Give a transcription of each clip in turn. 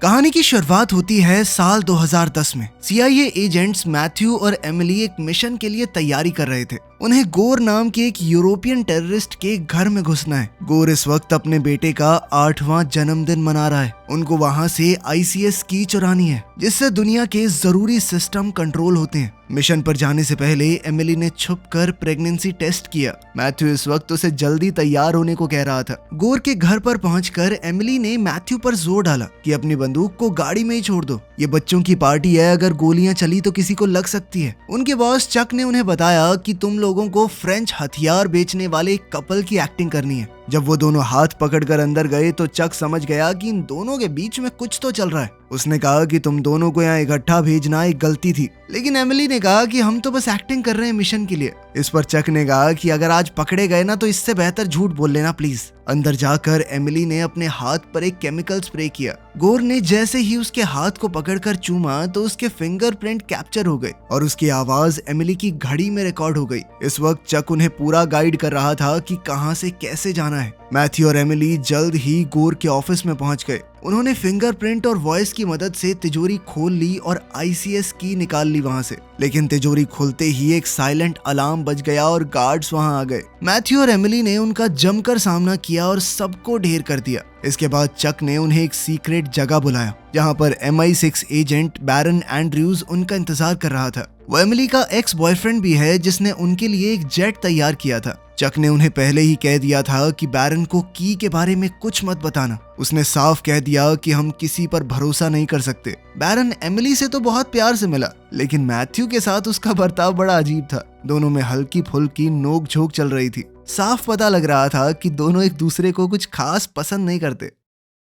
कहानी की शुरुआत होती है साल 2010 में। CIA एजेंट्स मैथ्यू और एमिली एक मिशन के लिए तैयारी कर रहे थे। उन्हें गोर नाम के एक यूरोपियन टेररिस्ट के घर में घुसना है। गोर इस वक्त अपने बेटे का 8वां जन्मदिन मना रहा है। उनको वहाँ से ICS की चुरानी है, जिससे दुनिया के जरूरी सिस्टम कंट्रोल होते हैं। मिशन पर जाने से पहले एमिली ने छुपकर प्रेगनेंसी टेस्ट किया। मैथ्यू इस वक्त उसे जल्दी तैयार होने को कह रहा था। गोर के घर पर पहुंचकर एमिली ने मैथ्यू पर जोर डाला कि अपनी बंदूक को गाड़ी में ही छोड़ दो, ये बच्चों की पार्टी है, अगर गोलियां चली तो किसी को लग सकती है। उनके बॉस चक ने उन्हें बताया कि तुम लोगों को फ्रेंच हथियार बेचने वाले एक कपल की एक्टिंग करनी है। जब वो दोनों हाथ पकड़कर अंदर गए तो चक समझ गया कि इन दोनों के बीच में कुछ तो चल रहा है। उसने कहा कि तुम दोनों को यहाँ इकट्ठा भेजना एक गलती थी, लेकिन एमिली ने कहा कि हम तो बस एक्टिंग कर रहे हैं मिशन के लिए। इस पर चक ने कहा कि अगर आज पकड़े गए ना तो इससे बेहतर झूठ बोल लेना प्लीज। अंदर जाकर एमिली ने अपने हाथ पर एक केमिकल स्प्रे किया। गोर ने जैसे ही उसके हाथ को पकड़कर चूमा तो उसके फिंगरप्रिंट कैप्चर हो गए और उसकी आवाज एमिली की घड़ी में रिकॉर्ड हो गई। इस वक्त चक उन्हें पूरा गाइड कर रहा था कि कहां से कैसे जाना है। मैथ्यू और एमिली जल्द ही गोर के ऑफिस में पहुंच गए। उन्होंने फिंगरप्रिंट और वॉइस की मदद से तिजोरी खोल ली और ICS की निकाल ली वहां से। लेकिन तिजोरी खोलते ही एक साइलेंट अलार्म बज गया और गार्ड्स वहां आ गए। मैथ्यू और एमिली ने उनका जमकर सामना किया और सबको ढेर कर दिया। इसके बाद चक ने उन्हें एक सीक्रेट जगह बुलाया, जहां पर MI6 एजेंट बैरन एंड्रयूज उनका इंतजार कर रहा था। वो एमिली का एक्स बॉयफ्रेंड भी है, जिसने उनके लिए एक जेट तैयार किया था। चक ने उन्हें पहले ही कह दिया था कि बैरन को की के बारे में कुछ मत बताना। उसने साफ कह दिया कि हम किसी पर भरोसा नहीं कर सकते। बैरन एमिली से तो बहुत प्यार से मिला, लेकिन मैथ्यू के साथ उसका बर्ताव बड़ा अजीब था। दोनों में हल्की फुल्की नोक झोंक चल रही थी। साफ पता लग रहा था कि दोनों एक दूसरे को कुछ खास पसंद नहीं करते।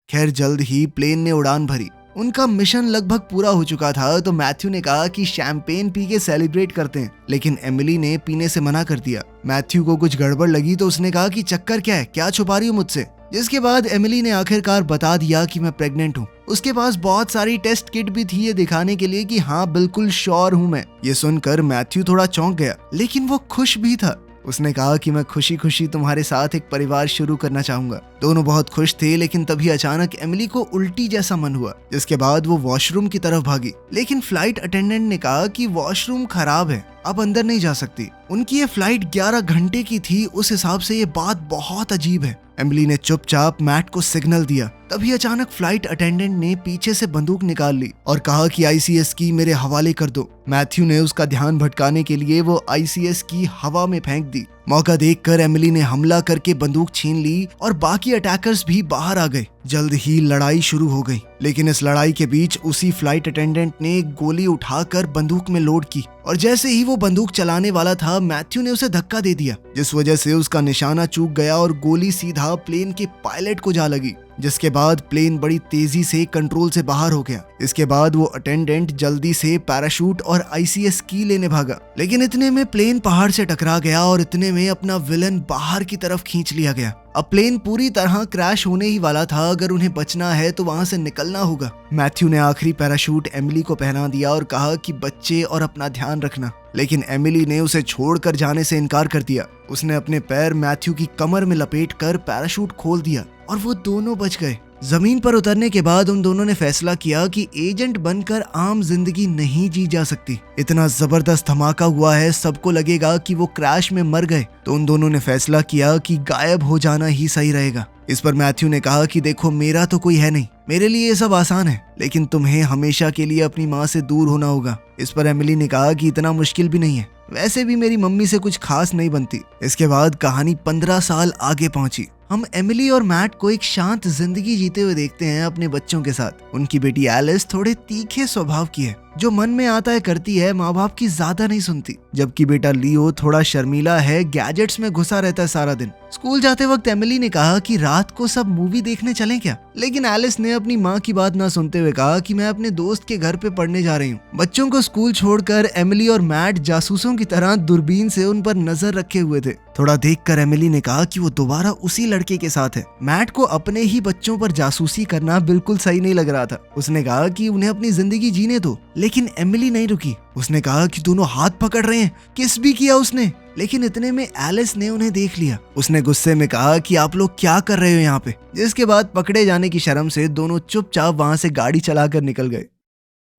खैर, जल्द ही प्लेन ने उड़ान भरी। उनका मिशन लगभग पूरा हो चुका था तो मैथ्यू ने कहा कि शैंपेन पी के सेलिब्रेट करते हैं, लेकिन एमिली ने पीने से मना कर दिया। मैथ्यू को कुछ गड़बड़ लगी तो उसने कहा कि चक्कर क्या है, क्या छुपा रही हो मुझसे। जिसके बाद एमिली ने आखिरकार बता दिया कि मैं प्रेग्नेंट हूँ। उसके पास बहुत सारी टेस्ट किट भी थी ये दिखाने के लिए कि हाँ बिल्कुल श्योर हूँ मैं। ये सुनकर मैथ्यू थोड़ा चौंक गया, लेकिन वो खुश भी था। उसने कहा कि मैं खुशी खुशी तुम्हारे साथ एक परिवार शुरू करना चाहूंगा। दोनों बहुत खुश थे, लेकिन तभी अचानक एमिली को उल्टी जैसा मन हुआ, जिसके बाद वो वॉशरूम की तरफ भागी। लेकिन फ्लाइट अटेंडेंट ने कहा कि वॉशरूम खराब है, अब अंदर नहीं जा सकती। उनकी ये फ्लाइट 11 घंटे की थी, उस हिसाब से ये बात बहुत अजीब है। एमिली ने चुपचाप मैट को सिग्नल दिया। तभी अचानक फ्लाइट अटेंडेंट ने पीछे से बंदूक निकाल ली और कहा कि ICS की मेरे हवाले कर दो। मैथ्यू ने उसका ध्यान भटकाने के लिए वो ICS की हवा में फेंक दी। मौका देखकर एमिली ने हमला करके बंदूक छीन ली और बाकी अटैकर्स भी बाहर आ गए। जल्द ही लड़ाई शुरू हो गई, लेकिन इस लड़ाई के बीच उसी फ्लाइट अटेंडेंट ने एक गोली उठाकर बंदूक में लोड की और जैसे ही वो बंदूक चलाने वाला था, मैथ्यू ने उसे धक्का दे दिया, जिस वजह से उसका निशाना चूक गया और गोली सीधा प्लेन के पायलट को जा लगी। जिसके बाद प्लेन बड़ी तेजी से कंट्रोल से बाहर हो गया। इसके बाद वो अटेंडेंट जल्दी से पैराशूट और ICS की लेने भागा, लेकिन इतने में प्लेन पहाड़ से टकरा गया और इतने में अपना विलन बाहर की तरफ खींच लिया गया। अब प्लेन पूरी तरह क्रैश होने ही वाला था। अगर उन्हें बचना है तो वहां से निकलना होगा। मैथ्यू ने आखिरी पैराशूट एमिली को पहना दिया और कहा कि बच्चे और अपना ध्यान रखना, लेकिन एमिली ने उसे छोड़कर जाने से इनकार कर दिया। उसने अपने पैर मैथ्यू की कमर में लपेटकर पैराशूट खोल दिया और वो दोनों बच गए। जमीन पर उतरने के बाद उन दोनों ने फैसला किया कि एजेंट बनकर आम जिंदगी नहीं जी जा सकती। इतना जबरदस्त धमाका हुआ है, सबको लगेगा कि वो क्रैश में मर गए, तो उन दोनों ने फैसला किया कि गायब हो जाना ही सही रहेगा। इस पर मैथ्यू ने कहा कि देखो, मेरा तो कोई है नहीं, मेरे लिए ये सब आसान है, लेकिन तुम्हें हमेशा के लिए अपनी माँ से दूर होना होगा। इस पर एमिली ने कहा कि इतना मुश्किल भी नहीं है, वैसे भी मेरी मम्मी से कुछ खास नहीं बनती। इसके बाद कहानी 15 साल आगे पहुंची। हम एमिली और मैट को एक शांत जिंदगी जीते हुए देखते हैं अपने बच्चों के साथ। उनकी बेटी एलिस थोड़े तीखे स्वभाव की है, जो मन में आता है करती है, माँ बाप की ज्यादा नहीं सुनती। जबकि बेटा लियो थोड़ा शर्मीला है, गैजेट्स में घुसा रहता है सारा दिन। स्कूल जाते वक्त एमिली ने कहा कि रात को सब मूवी देखने चलें क्या, लेकिन एलिस ने अपनी माँ की बात ना सुनते हुए कहा कि मैं अपने दोस्त के घर पे पढ़ने जा रही हूँ। बच्चों को स्कूल छोड़कर एमिली और मैट जासूसों की तरह दूरबीन से उन पर नजर रखे हुए थे। थोड़ा देखकर एमिली ने कहा कि वो दोबारा उसी लड़के के साथ है। मैट को अपने ही बच्चों पर जासूसी करना बिल्कुल सही नहीं लग रहा था। उसने कहा कि उन्हें अपनी जिंदगी जीने दो, लेकिन एमिली नहीं रुकी। उसने कहा कि दोनों हाथ पकड़ रहे हैं, किस भी किया उसने, लेकिन इतने में एलिस ने उन्हें देख लिया। उसने गुस्से में कहा कि आप लोग क्या कर रहे हो यहाँ पे, जिसके बाद पकड़े जाने की शर्म से दोनों चुपचाप वहां से गाड़ी चलाकर निकल गए।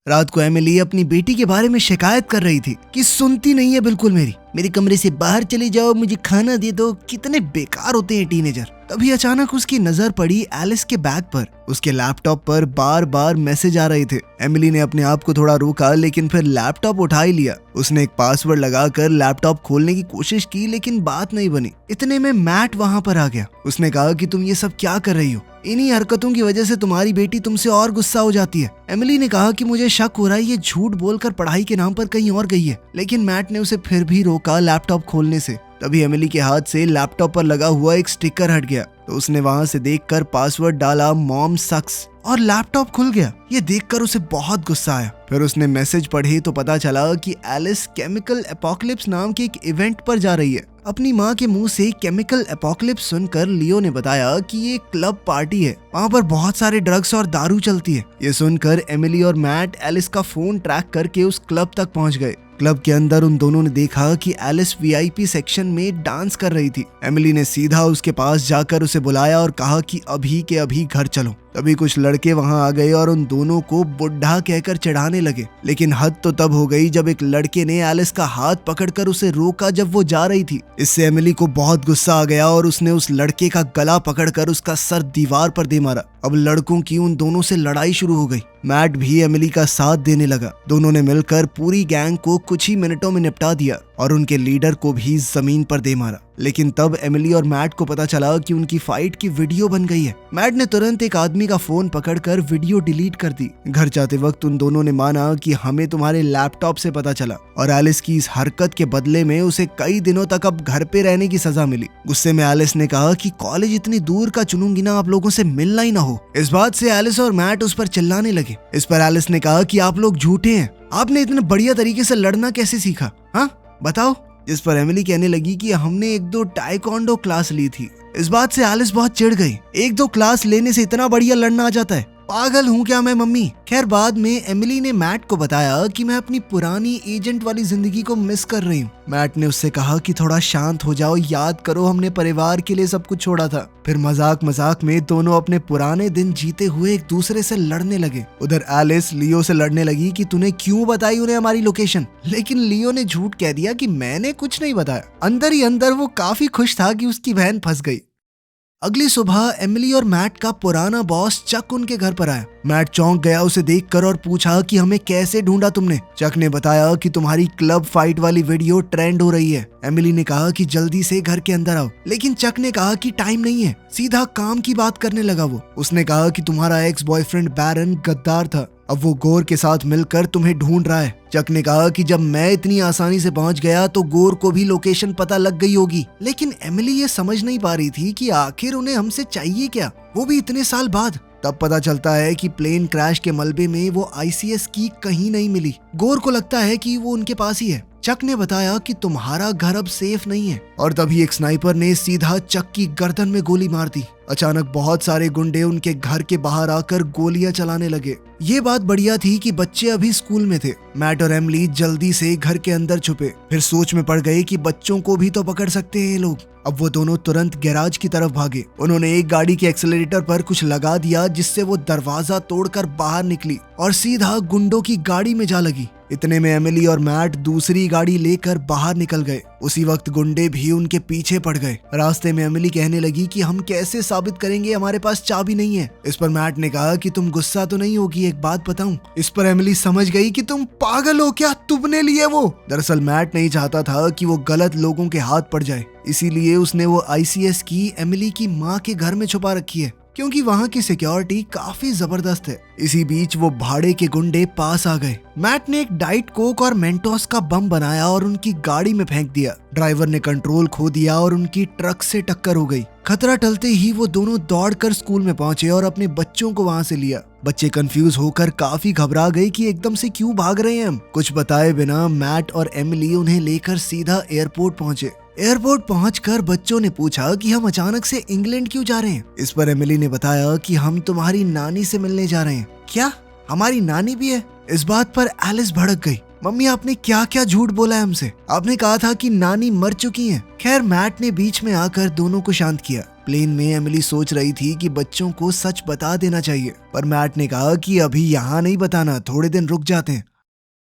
रात को एमिली अपनी बेटी के बारे में शिकायत कर रही थी कि सुनती नहीं है बिल्कुल मेरे कमरे से बाहर चले जाओ, मुझे खाना दे दो। कितने बेकार होते हैं टीनेजर। तभी अचानक उसकी नजर पड़ी एलिस के बैग पर। उसके लैपटॉप पर बार बार मैसेज आ रहे थे। एमिली ने अपने आप को थोड़ा रोका, लेकिन फिर लैपटॉप उठा ही लिया। उसने एक पासवर्ड लगाकर लैपटॉप खोलने की कोशिश की, लेकिन बात नहीं बनी। इतने में मैट वहां पर आ गया। उसने कहा कि तुम ये सब क्या कर रही हो, इन्हीं हरकतों की वजह से तुम्हारी बेटी तुमसे और गुस्सा हो जाती है। एमिली ने कहा कि मुझे शक हो रहा है ये झूठ बोलकर पढ़ाई के नाम पर कहीं और गई है, लेकिन मैट ने उसे फिर भी रोका लैपटॉप खोलने से। तभी एमिली के हाथ से लैपटॉप पर लगा हुआ एक स्टिकर हट गया, तो उसने वहां से देखकर पासवर्ड डाला मॉम सक्स, और लैपटॉप खुल गया। ये देखकर उसे बहुत गुस्सा आया। फिर उसने मैसेज पढ़े तो पता चला कि एलिस केमिकल एपोकलिप्स नाम के एक इवेंट पर जा रही है। अपनी माँ के मुंह से केमिकल एपोकलिप्स सुनकर लियो ने बताया कि ये क्लब पार्टी है, वहाँ पर बहुत सारे ड्रग्स और दारू चलती है। ये सुनकर एमिली और मैट एलिस का फोन ट्रैक करके उस क्लब तक पहुँच गए। क्लब के अंदर उन दोनों ने देखा कि एलिस वीआईपी सेक्शन में डांस कर रही थी। एमिली ने सीधा उसके पास जाकर उसे बुलाया और कहा कि अभी के अभी घर चलो। तभी कुछ लड़के वहां आ गए और उन दोनों को बुढ़ा कहकर चिढ़ाने लगे, लेकिन हद तो तब हो गई जब एक लड़के ने एलिस का हाथ पकड़कर उसे रोका जब वो जा रही थी। इससे एमिली को बहुत गुस्सा आ गया और उसने उस लड़के का गला पकड़कर उसका सर दीवार पर दे मारा। अब लड़कों की उन दोनों से लड़ाई शुरू हो गई। मैट भी एमिली का साथ देने लगा। दोनों ने मिलकर पूरी गैंग को कुछ ही मिनटों में निपटा दिया और उनके लीडर को भी जमीन पर दे मारा। लेकिन तब एमिली और मैट को पता चला कि उनकी फाइट की वीडियो बन गई है। मैट ने तुरंत एक आदमी का फोन पकड़कर वीडियो डिलीट कर दी। घर जाते वक्त उन दोनों ने माना कि हमें तुम्हारे लैपटॉप से पता चला, और एलिस की इस हरकत के बदले में उसे कई दिनों तक अब घर पे रहने की सजा मिली। गुस्से में एलिस ने कहा कि कॉलेज इतनी दूर का चुनूंगी ना, आप लोगों से मिलना ही ना हो। इस बात से एलिस और मैट उस पर चिल्लाने लगे। इस पर एलिस ने कहा कि आप लोग झूठे हैं, आपने इतने बढ़िया तरीके से लड़ना कैसे सीखा, हाँ बताओ। जिस पर एमिली कहने लगी कि हमने 1-2 टाइकोंडो क्लास ली थी। इस बात से एलिस बहुत चिढ़ गई। 1-2 क्लास लेने से इतना बढ़िया लड़ना आ जाता है, पागल हूँ क्या मैं मम्मी। खैर बाद में एमिली ने मैट को बताया कि मैं अपनी पुरानी एजेंट वाली जिंदगी को मिस कर रही हूँ। मैट ने उससे कहा कि थोड़ा शांत हो जाओ, याद करो हमने परिवार के लिए सब कुछ छोड़ा था। फिर मजाक मजाक में दोनों अपने पुराने दिन जीते हुए एक दूसरे से लड़ने लगे। उधर एलिस लियो से लड़ने लगी कि तूने क्यों बताई उन्हें हमारी लोकेशन, लेकिन लियो ने झूठ कह दिया कि मैंने कुछ नहीं बताया। अंदर ही अंदर वो काफी खुश था कि उसकी बहन फंस गई। अगली सुबह एमिली और मैट का पुराना बॉस चक उनके घर पर आया। मैट चौंक गया उसे देखकर और पूछा कि हमें कैसे ढूंढा तुमने। चक ने बताया कि तुम्हारी क्लब फाइट वाली वीडियो ट्रेंड हो रही है। एमिली ने कहा कि जल्दी से घर के अंदर आओ, लेकिन चक ने कहा कि टाइम नहीं है। सीधा काम की बात करने लगा वो। उसने कहा कि तुम्हारा एक्स बॉयफ्रेंड बैरन गद्दार था, अब वो गोर के साथ मिलकर तुम्हें ढूंढ रहा है। चक ने कहा कि जब मैं इतनी आसानी से पहुंच गया तो गोर को भी लोकेशन पता लग गई होगी। लेकिन एमिली ये समझ नहीं पा रही थी कि आखिर उन्हें हमसे चाहिए क्या, वो भी इतने साल बाद। तब पता चलता है कि प्लेन क्रैश के मलबे में वो आईसीएस की कहीं नहीं मिली। गोर को लगता है कि वो उनके पास ही है। चक ने बताया कि तुम्हारा घर अब सेफ नहीं है, और तभी एक स्नाइपर ने सीधा चक की गर्दन में गोली मार दी। अचानक बहुत सारे गुंडे उनके घर के बाहर आकर गोलियां चलाने लगे। ये बात बढ़िया थी कि बच्चे अभी स्कूल में थे। मैट और एमिली जल्दी से घर के अंदर छुपे। फिर सोच में पड़ गए कि बच्चों को भी तो पकड़ सकते हैं ये लोग। अब वो दोनों तुरंत गैराज की तरफ भागे। उन्होंने एक गाड़ी के एक्सेलरेटर पर कुछ लगा दिया, जिससे वो दरवाजा तोड़कर बाहर निकली और सीधा गुंडों की गाड़ी में जा लगी। इतने में एमिली और मैट दूसरी गाड़ी लेकर बाहर निकल गए। उसी वक्त गुंडे भी उनके पीछे पड़ गए। रास्ते में एमिली कहने लगी कि हम कैसे साबित करेंगे, हमारे पास चाबी नहीं है। इस पर मैट ने कहा कि तुम गुस्सा तो नहीं होगी, एक बात बताऊं। इस पर एमिली समझ गई कि तुम पागल हो क्या, तुमने लिए वो। दरअसल मैट नहीं चाहता था कि वो गलत लोगों के हाथ पड़ जाए, इसीलिए उसने वो आईसीएस की एमिली की माँ के घर में छुपा रखी है, क्योंकि वहाँ की सिक्योरिटी काफी जबरदस्त है। इसी बीच वो भाड़े के गुंडे पास आ गए। मैट ने एक डाइट कोक और मेंटोस का बम बनाया और उनकी गाड़ी में फेंक दिया। ड्राइवर ने कंट्रोल खो दिया और उनकी ट्रक से टक्कर हो गई। खतरा टलते ही वो दोनों दौड़कर स्कूल में पहुंचे और अपने बच्चों को वहां से लिया। बच्चे कंफ्यूज होकर काफी घबरा गए कि एकदम से क्यों भाग रहे हैं हम। कुछ बताए बिना मैट और एमिली उन्हें लेकर सीधा एयरपोर्ट पहुंचे। एयरपोर्ट पहुंचकर बच्चों ने पूछा कि हम अचानक से इंग्लैंड क्यों जा रहे हैं। इस पर एमिली ने बताया कि हम तुम्हारी नानी से मिलने जा रहे हैं। क्या, हमारी नानी भी है? इस बात पर एलिस भड़क गई। मम्मी, आपने क्या क्या झूठ बोला है हमसे? आपने कहा था कि नानी मर चुकी हैं। खैर, मैट ने बीच में आकर दोनों को शांत किया। प्लेन में एमिली सोच रही थी कि बच्चों को सच बता देना चाहिए, पर मैट ने कहा कि अभी यहाँ नहीं बताना, थोड़े दिन रुक जाते हैं।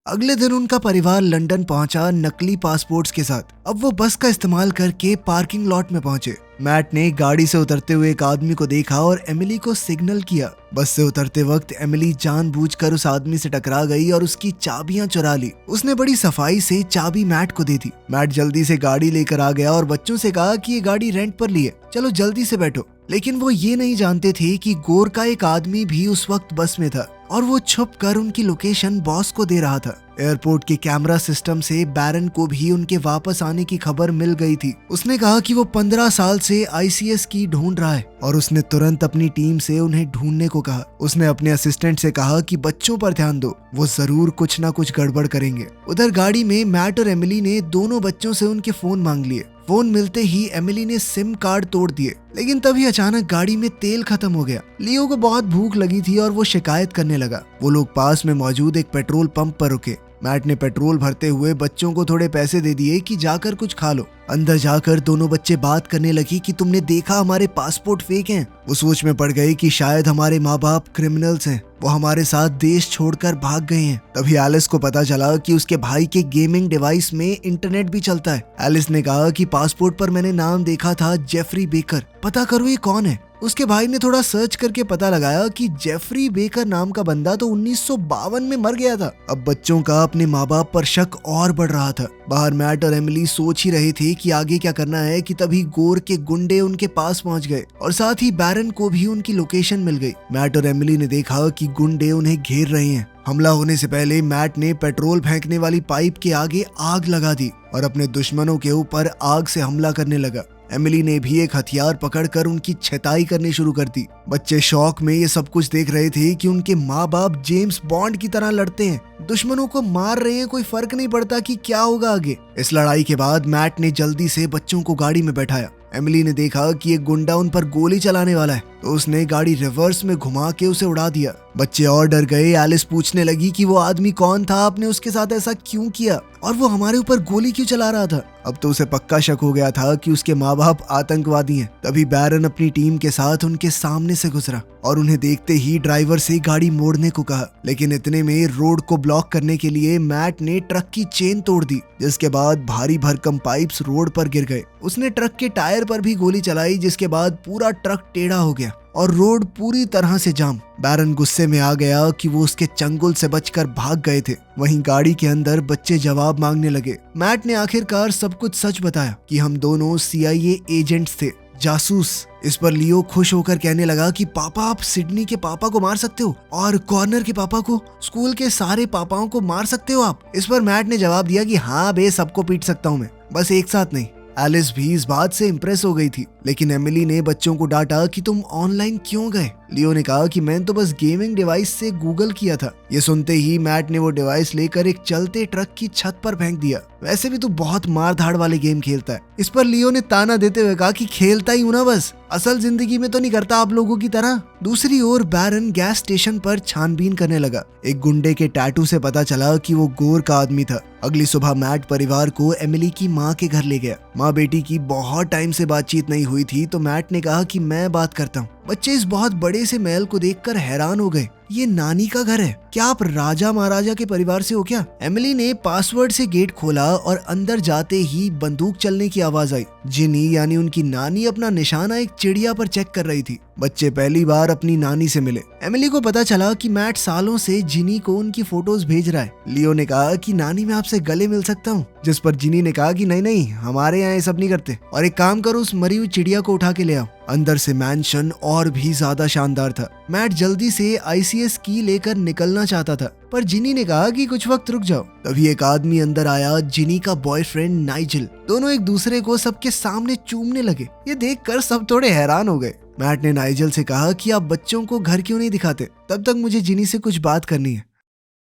अगले दिन उनका परिवार लंदन पहुंचा नकली पासपोर्ट्स के साथ। अब वो बस का इस्तेमाल करके पार्किंग लॉट में पहुंचे। मैट ने गाड़ी से उतरते हुए एक आदमी को देखा और एमिली को सिग्नल किया। बस से उतरते वक्त एमिली जानबूझकर उस आदमी से टकरा गई और उसकी चाबियां चुरा ली। उसने बड़ी सफाई से चाबी मैट को दे दी। मैट जल्दी से गाड़ी लेकर आ गया और बच्चों से कहा कि ये गाड़ी रेंट पर ली है, चलो जल्दी से बैठो। लेकिन वो ये नहीं जानते थे कि गोर का एक आदमी भी उस वक्त बस में था और वो छुप कर उनकी लोकेशन बॉस को दे रहा था। एयरपोर्ट के कैमरा सिस्टम से बैरन को भी उनके वापस आने की खबर मिल गई थी। उसने कहा कि वो 15 साल से ICS की ढूंढ रहा है और उसने तुरंत अपनी टीम से उन्हें ढूंढने को कहा। उसने अपने असिस्टेंट से कहा कि बच्चों पर ध्यान दो, वो जरूर कुछ ना कुछ गड़बड़ करेंगे। उधर गाड़ी में मैट और एमिली ने दोनों बच्चों से उनके फोन मांग लिए। फोन मिलते ही एमिली ने सिम कार्ड तोड़ दिए, लेकिन तभी अचानक गाड़ी में तेल खत्म हो गया। लियो को बहुत भूख लगी थी और वो शिकायत करने लगा। वो लोग पास में मौजूद एक पेट्रोल पंप पर रुके। मैट ने पेट्रोल भरते हुए बच्चों को थोड़े पैसे दे दिए कि जाकर कुछ खा लो। अंदर जाकर दोनों बच्चे बात करने लगी कि तुमने देखा हमारे पासपोर्ट फेक हैं। वो सोच में पड़ गई कि शायद हमारे माँ बाप क्रिमिनल्स हैं, वो हमारे साथ देश छोड़कर भाग गए हैं। तभी एलिस को पता चला कि उसके भाई के गेमिंग डिवाइस में इंटरनेट भी चलता है। एलिस ने कहा कि पासपोर्ट पर मैंने नाम देखा था जेफरी बेकर, पता करो ये कौन है। उसके भाई ने थोड़ा सर्च करके पता लगाया कि जेफरी बेकर नाम का बंदा तो 1952 में मर गया था। अब बच्चों का अपने माँ बाप पर शक और बढ़ रहा था। बाहर मैट और एमिली सोच ही रहे थे कि आगे क्या करना है कि तभी गोर के गुंडे उनके पास पहुंच गए और साथ ही बैरन को भी उनकी लोकेशन मिल गई। मैट और एमिली ने देखा कि गुंडे उन्हें घेर रहे हैं। हमला होने से पहले मैट ने पेट्रोल फेंकने वाली पाइप के आगे आग लगा दी और अपने दुश्मनों के ऊपर आग से हमला करने लगा। एमिली ने भी एक हथियार पकड़कर उनकी छटाई करनी शुरू कर दी। बच्चे शौक में ये सब कुछ देख रहे थे कि उनके माँ बाप जेम्स बॉन्ड की तरह लड़ते हैं, दुश्मनों को मार रहे हैं, कोई फर्क नहीं पड़ता कि क्या होगा आगे। इस लड़ाई के बाद मैट ने जल्दी से बच्चों को गाड़ी में बैठाया। एमिली ने देखा कि एक गुंडा उन पर गोली चलाने वाला है, तो उसने गाड़ी रिवर्स में घुमा के उसे उड़ा दिया। बच्चे और डर गए। एलिस पूछने लगी कि वो आदमी कौन था, आपने उसके साथ ऐसा क्यों किया और वो हमारे ऊपर गोली क्यों चला रहा था। अब तो उसे पक्का शक हो गया था कि उसके माँ बाप आतंकवादी हैं। तभी बैरन अपनी टीम के साथ उनके सामने से गुजरा और उन्हें देखते ही ड्राइवर से गाड़ी मोड़ने को कहा, लेकिन इतने में रोड को ब्लॉक करने के लिए मैट ने ट्रक की चेन तोड़ दी, जिसके बाद भारी भरकम पाइप्स रोड पर गिर गए। उसने ट्रक के टायर पर भी गोली चलाई, जिसके बाद पूरा ट्रक टेढ़ा हो गया और रोड पूरी तरह से जाम। बैरन गुस्से में आ गया कि वो उसके चंगुल से बचकर भाग गए थे। वहीं गाड़ी के अंदर बच्चे जवाब मांगने लगे। मैट ने आखिरकार सब कुछ सच बताया कि हम दोनों CIA एजेंट्स थे, जासूस। इस पर लियो खुश होकर कहने लगा कि पापा, आप सिडनी के पापा को मार सकते हो और कॉर्नर के पापा को, स्कूल के सारे पापाओं को मार सकते हो आप। इस पर मैट ने जवाब दिया कि हाँ बे, सबको पीट सकता हूँ मैं, बस एक साथ नहीं। एलिस भी इस बात से इम्प्रेस हो गई थी, लेकिन एमिली ने बच्चों को डांटा कि तुम ऑनलाइन क्यों गए। लियो ने कहा कि मैंने तो बस गेमिंग डिवाइस से गूगल किया था। ये सुनते ही मैट ने वो डिवाइस लेकर एक चलते ट्रक की छत पर फेंक दिया। वैसे भी तू बहुत मार धाड़ वाले गेम खेलता है। इस पर लियो ने ताना देते हुए कहा कि खेलता ही हूं ना बस, असल जिंदगी में तो नहीं करता आप लोगों की तरह। दूसरी ओर बैरन गैस स्टेशन पर छानबीन करने लगा। एक गुंडे के टैटू से पता चला कि वो गोर का आदमी था। अगली सुबह मैट परिवार को एमिली की माँ के घर ले गया। माँ बेटी की बहुत टाइम से बातचीत नहीं हुई थी, तो मैट ने कहा कि मैं बात करता हूँ। बच्चे इस बहुत बड़े से महल को देखकर हैरान हो गए। ये नानी का घर है क्या? आप राजा महाराजा के परिवार से हो क्या? एमिली ने पासवर्ड से गेट खोला और अंदर जाते ही बंदूक चलने की आवाज आई। जिनी यानी उनकी नानी अपना निशाना एक चिड़िया पर चेक कर रही थी। बच्चे पहली बार अपनी नानी से मिले। एमिली को पता चला कि मैट सालों से जिनी को उनकी फोटोज भेज रहा है। लियो ने कहा कि नानी मैं आपसे गले मिल सकता हूँ, जिस पर जिनी ने कहा कि नहीं नहीं, हमारे यहाँ ये सब नहीं करते, और एक काम करो, उस मरी हुई चिड़िया को उठा के ले आओ। अंदर से मैंशन और भी ज्यादा शानदार था। मैट जल्दी से ICS की लेकर निकलना चाहता था, पर जिनी ने कहा कि कुछ वक्त रुक जाओ। तभी एक आदमी अंदर आया, जिनी का बॉयफ्रेंड नाइजल। दोनों एक दूसरे को सबके सामने चूमने लगे। ये देखकर सब थोड़े हैरान हो गए। मैट ने नाइजल से कहा कि आप बच्चों को घर क्यों नहीं दिखाते, तब तक मुझे जिनी से कुछ बात करनी है।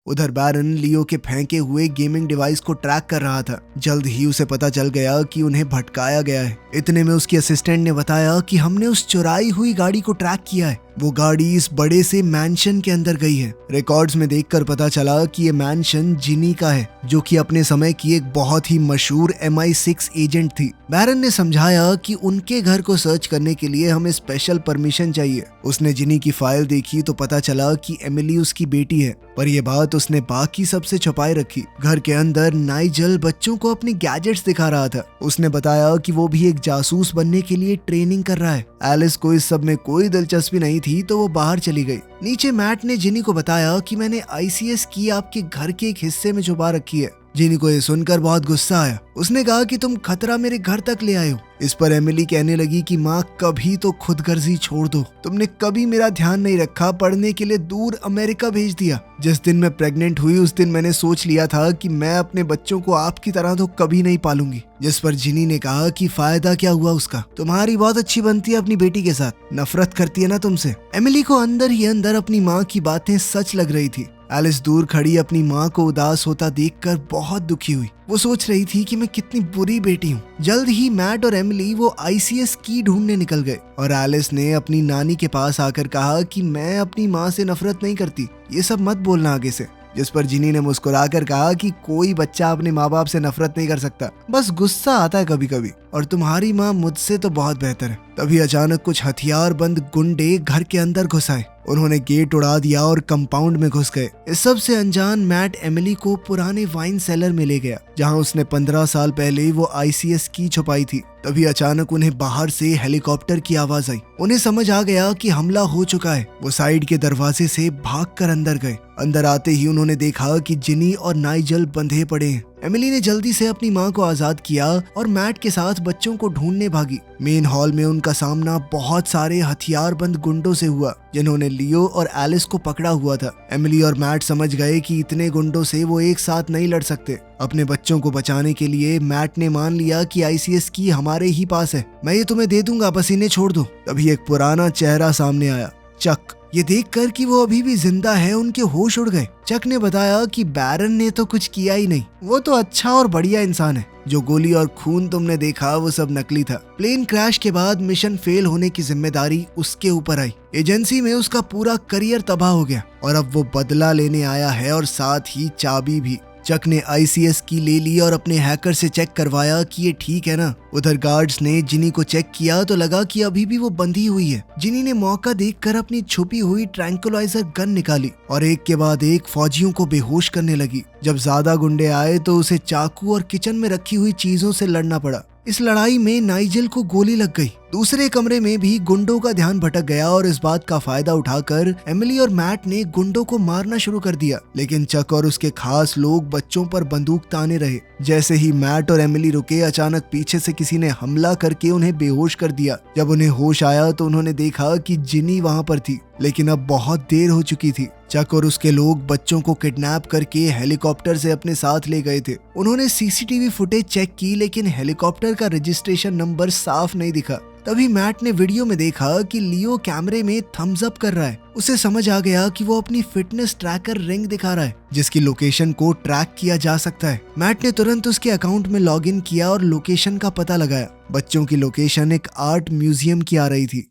उधर बैरन लियो के फेंके हुए गेमिंग डिवाइस को ट्रैक कर रहा था। जल्द ही उसे पता चल गया कि उन्हें भटकाया गया है। इतने में उसकी असिस्टेंट ने बताया कि हमने उस चुराई हुई गाड़ी को ट्रैक किया है। वो गाड़ी इस बड़े से मैंशन के अंदर गई है। रिकॉर्ड्स में देखकर पता चला कि ये मैंशन जिनी का है, जो कि अपने समय की एक बहुत ही मशहूर MI6 एजेंट थी। बैरन ने समझाया कि उनके घर को सर्च करने के लिए हमें स्पेशल परमिशन चाहिए। उसने जिनी की फाइल देखी तो पता चला कि एमिली उसकी बेटी है, पर यह बात उसने बाकी सबसे छुपाए रखी। घर के अंदर नाइजल बच्चों को अपने गैजेट्स दिखा रहा था। उसने बताया कि वो भी एक जासूस बनने के लिए ट्रेनिंग कर रहा है। एलिस को इस सब में कोई दिलचस्पी नहीं थी तो वो बाहर चली गई। नीचे मैट ने जिनी को बताया कि मैंने ICS की आपके घर के एक हिस्से में छुपा रखी है। जिनी को ये सुनकर बहुत गुस्सा आया। उसने कहा कि तुम खतरा मेरे घर तक ले आए हो। इस पर एमिली कहने लगी कि माँ कभी तो खुदगर्जी छोड़ दो, तुमने कभी मेरा ध्यान नहीं रखा, पढ़ने के लिए दूर अमेरिका भेज दिया। जिस दिन मैं प्रेग्नेंट हुई उस दिन मैंने सोच लिया था कि मैं अपने बच्चों को आपकी तरह तो कभी नहीं पालूंगी। जिस पर जिनी ने कहा कि फायदा क्या हुआ उसका, तुम्हारी बहुत अच्छी बनती है अपनी बेटी के साथ, नफरत करती है ना तुमसे। एमिली को अंदर ही अंदर अपनी माँ की बातें सच लग रही थी। एलिस दूर खड़ी अपनी माँ को उदास होता देखकर बहुत दुखी हुई। वो सोच रही थी कि मैं कितनी बुरी बेटी हूँ। जल्द ही मैट और एमिली वो ICS की ढूंढने निकल गए और एलिस ने अपनी नानी के पास आकर कहा कि मैं अपनी माँ से नफरत नहीं करती, ये सब मत बोलना आगे से। जिस पर जिनी ने मुस्कुराकर कहा कि कोई बच्चा अपने माँ बाप से नफरत नहीं कर सकता, बस गुस्सा आता है कभी कभी, और तुम्हारी माँ मुझसे तो बहुत बेहतर है। तभी अचानक कुछ हथियारबंद गुंडे घर के अंदर घुस आए। उन्होंने गेट उड़ा दिया और कंपाउंड में घुस गए। इस सब से अनजान मैट एमिली को पुराने वाइन सेलर में ले गया, जहां उसने 15 साल पहले वो ICS की छुपाई थी। तभी अचानक उन्हें बाहर से हेलीकॉप्टर की आवाज आई। उन्हें समझ आ गया कि हमला हो चुका है। वो साइड के दरवाजे से भागकर अंदर गए। अंदर आते ही उन्होंने देखा कि जिनी और नाइजल बंधे पड़े हैं। एमिली ने जल्दी से अपनी माँ को आजाद किया और मैट के साथ बच्चों को ढूंढने भागी। मेन हॉल में उनका सामना बहुत सारे हथियारबंद गुंडों से हुआ, जिन्होंने लियो और एलिस को पकड़ा हुआ था। एमिली और मैट समझ गए कि इतने गुंडों से वो एक साथ नहीं लड़ सकते। अपने बच्चों को बचाने के लिए मैट ने मान लिया कि ICS की हमारे ही पास है, मैं ये तुम्हें दे दूंगा, बस इन्हें छोड़ दो। तभी एक पुराना चेहरा सामने आया, चक। ये देखकर कि वो अभी भी जिंदा है उनके होश उड़ गए। चक ने बताया कि बैरन ने तो कुछ किया ही नहीं, वो तो अच्छा और बढ़िया इंसान है। जो गोली और खून तुमने देखा वो सब नकली था। प्लेन क्रैश के बाद मिशन फेल होने की जिम्मेदारी उसके ऊपर आई। एजेंसी में उसका पूरा करियर तबाह हो गया और अब वो बदला लेने आया है, और साथ ही चाबी भी। चक ने ICS की ले ली और अपने हैकर से चेक करवाया कि ये ठीक है ना। उधर गार्ड्स ने जिनी को चेक किया तो लगा कि अभी भी वो बंधी हुई है। जिनी ने मौका देखकर अपनी छुपी हुई ट्रैंकुलाइजर गन निकाली और एक के बाद एक फौजियों को बेहोश करने लगी। जब ज्यादा गुंडे आए तो उसे चाकू और किचन में रखी हुई चीजों से लड़ना पड़ा। इस लड़ाई में नाइजल को गोली लग गई। दूसरे कमरे में भी गुंडों का ध्यान भटक गया और इस बात का फायदा उठाकर एमिली और मैट ने गुंडों को मारना शुरू कर दिया। लेकिन चक और उसके खास लोग बच्चों पर बंदूक ताने रहे। जैसे ही मैट और एमिली रुके, अचानक पीछे से किसी ने हमला करके उन्हें बेहोश कर दिया। जब उन्हें होश आया तो उन्होंने देखा कि जिनी वहां पर थी, लेकिन अब बहुत देर हो चुकी थी। चक और उसके लोग बच्चों को किडनैप करके हेलीकॉप्टर से अपने साथ ले गए थे। उन्होंने CCTV फुटेज चेक की, लेकिन हेलीकॉप्टर का रजिस्ट्रेशन नंबर साफ नहीं दिखा। तभी मैट ने वीडियो में देखा कि लियो कैमरे में थम्स अप कर रहा है। उसे समझ आ गया कि वो अपनी फिटनेस ट्रैकर रिंग दिखा रहा है, जिसकी लोकेशन को ट्रैक किया जा सकता है। मैट ने तुरंत उसके अकाउंट में लॉगिन किया और लोकेशन का पता लगाया। बच्चों की लोकेशन एक आर्ट म्यूजियम की आ रही थी।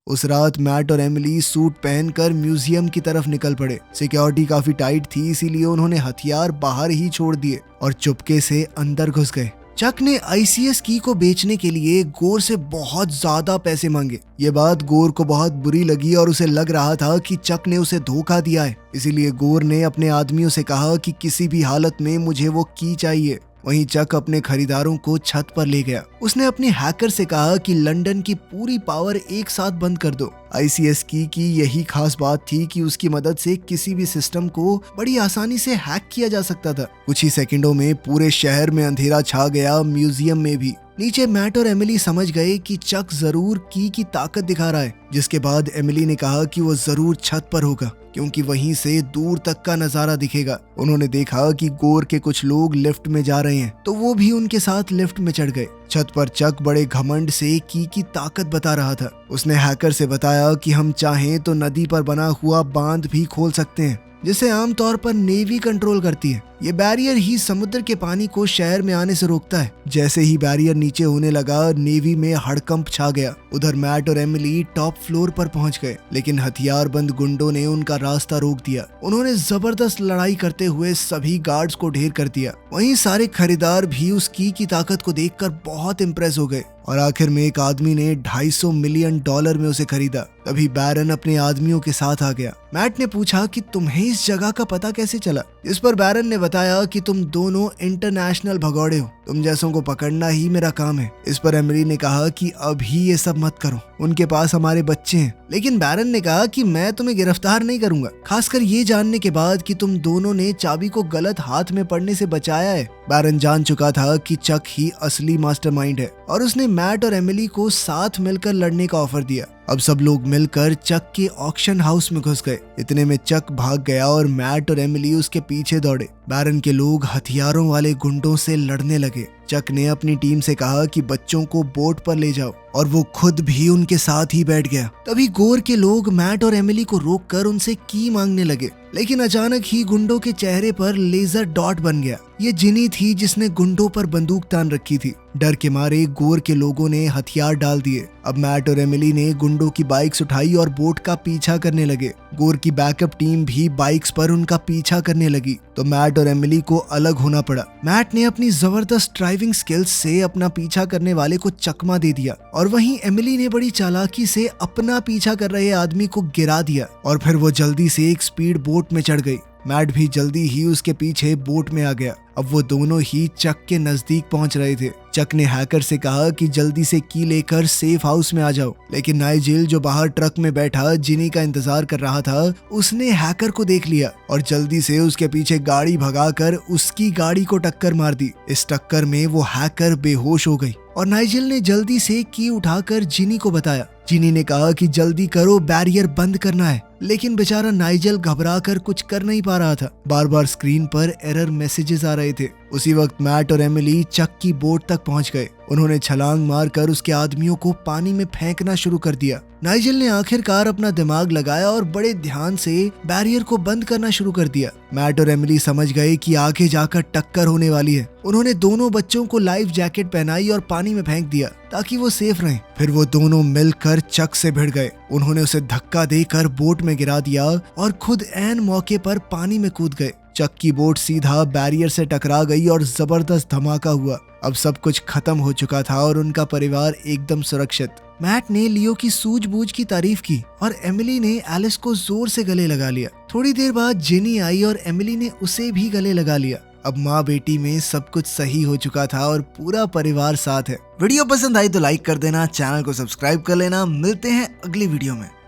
उस रात मैट और एमिली सूट पहनकर म्यूजियम की तरफ निकल पड़े। सिक्योरिटी काफी टाइट थी, इसीलिए उन्होंने हथियार बाहर ही छोड़ दिए और चुपके से अंदर घुस गए। चक ने ICS की को बेचने के लिए गोर से बहुत ज्यादा पैसे मांगे। ये बात गोर को बहुत बुरी लगी और उसे लग रहा था कि चक ने उसे धोखा दिया है। इसीलिए गोर ने अपने आदमियों से कहा कि किसी भी हालत में मुझे वो की चाहिए। वहीं चक अपने खरीदारों को छत पर ले गया। उसने अपने हैकर से कहा कि लंदन की पूरी पावर एक साथ बंद कर दो। ICS की यही खास बात थी कि उसकी मदद से किसी भी सिस्टम को बड़ी आसानी से हैक किया जा सकता था। कुछ ही सेकंडों में पूरे शहर में अंधेरा छा गया, म्यूजियम में भी। नीचे मैट और एमिली समझ गए कि चक जरूर की ताकत दिखा रहा है, जिसके बाद एमिली ने कहा कि वो जरूर छत पर होगा क्योंकि वहीं से दूर तक का नजारा दिखेगा। उन्होंने देखा कि गोर के कुछ लोग लिफ्ट में जा रहे हैं तो वो भी उनके साथ लिफ्ट में चढ़ गए। छत पर चक बड़े घमंड से की ताकत बता रहा था। उसने हैकर से बताया कि हम चाहें तो नदी पर बना हुआ बांध भी खोल सकते हैं, जिसे आमतौर पर नेवी कंट्रोल करती है। ये बैरियर ही समुद्र के पानी को शहर में आने से रोकता है। जैसे ही बैरियर नीचे होने लगा, नेवी में हड़कंप छा गया। उधर मैट और एमिली टॉप फ्लोर पर पहुंच गए, लेकिन हथियारबंद गुंडों ने उनका रास्ता रोक दिया। उन्होंने जबरदस्त लड़ाई करते हुए सभी गार्ड्स को ढेर कर दिया। वहीं सारे खरीदार भी उस की ताकत को देखकर बहुत इम्प्रेस हो गए और आखिर में एक आदमी ने $250 मिलियन में उसे खरीदा। तभी बैरन अपने आदमियों के साथ आ गया। मैट ने पूछा कि तुम्हें इस जगह का पता कैसे चला, इस पर बैरन ने बताया कि तुम दोनों इंटरनेशनल भगौड़े हो, तुम जैसों को पकड़ना ही मेरा काम है। इस पर एमिली ने कहा कि अभी ये सब मत करो, उनके पास हमारे बच्चे हैं। लेकिन बैरन ने कहा कि मैं तुम्हें गिरफ्तार नहीं करूंगा, खासकर ये जानने के बाद कि तुम दोनों ने चाबी को गलत हाथ में पड़ने से बचाया है। बैरन जान चुका था कि चक ही असली मास्टरमाइंड है और उसने मैट और एमिली को साथ मिलकर लड़ने का ऑफर दिया। अब सब लोग मिलकर चक के ऑक्शन हाउस में घुस गए। इतने में चक भाग गया और मैट और एमिली उसके पीछे दौड़े। बैरन के लोग हथियारों वाले गुंडों से लड़ने लगे। चक ने अपनी टीम से कहा कि बच्चों को बोट पर ले जाओ और वो खुद भी उनके साथ ही बैठ गया। तभी गोर के लोग मैट और एमिली को रोककर उनसे की मांगने लगे, लेकिन अचानक ही गुंडों के चेहरे पर लेजर डॉट बन गया। ये जिनी थी जिसने गुंडों पर बंदूक तान रखी थी। डर के मारे गोर के लोगों ने हथियार डाल दिए। अब मैट और एमिली ने गुंडों की बाइक्स उठाई और बोट का पीछा करने लगे। गोर की बैकअप टीम भी बाइक्स पर उनका पीछा करने लगी, तो मैट और एमिली को अलग होना पड़ा। मैट ने अपनी जबरदस्त ड्राइविंग स्किल्स से अपना पीछा करने वाले को चकमा दे दिया और वहीं एमिली ने बड़ी चालाकी से अपना पीछा कर रहे आदमी को गिरा दिया और फिर वो जल्दी से एक स्पीड बोट में चढ़ गई। मैट भी जल्दी ही उसके पीछे बोट में आ गया। अब वो दोनों ही चक के नजदीक पहुंच रहे थे। चक ने हैकर से कहा कि जल्दी से की लेकर सेफ हाउस में आ जाओ, लेकिन नाइजेल जो बाहर ट्रक में बैठा जिनी का इंतजार कर रहा था, उसने हैकर को देख लिया और जल्दी से उसके पीछे गाड़ी भगाकर उसकी गाड़ी को टक्कर मार दी। इस टक्कर में वो हैकर बेहोश हो गई और नाइजेल ने जल्दी से की उठाकर जिनी को बताया। जिनी ने कहा कि जल्दी करो, बैरियर बंद करना है, लेकिन बेचारा नाइजेल घबराकर कुछ कर नहीं पा रहा था। बार बार स्क्रीन पर एरर मैसेजेस आ रहे थे। उसी वक्त मैट और एमिली चक की बोट तक पहुंच गए। उन्होंने छलांग मारकर उसके आदमियों को पानी में फेंकना शुरू कर दिया। नाइजेल ने आखिरकार अपना दिमाग लगाया और बड़े ध्यान से बैरियर को बंद करना शुरू कर दिया। मैट और एमिली समझ गए कि आगे जाकर टक्कर होने वाली है। उन्होंने दोनों बच्चों को लाइफ जैकेट पहनाई और पानी में फेंक दिया ताकि वो सेफ रहें। फिर वो दोनों मिलकर चक से भिड़ गए। उन्होंने उसे धक्का देकर बोट में गिरा दिया और खुद ऐन मौके पर पानी में कूद गए। चक की बोट सीधा बैरियर से टकरा गई और जबरदस्त धमाका हुआ। अब सब कुछ खत्म हो चुका था और उनका परिवार एकदम सुरक्षित। मैट ने लियो की सूझबूझ की तारीफ की और एमिली ने एलिस को जोर से गले लगा लिया। थोड़ी देर बाद जिनी आई और एमिली ने उसे भी गले लगा लिया। अब माँ बेटी में सब कुछ सही हो चुका था और पूरा परिवार साथ है। वीडियो पसंद आई तो लाइक कर देना, चैनल को सब्सक्राइब कर लेना। मिलते हैं अगली वीडियो में।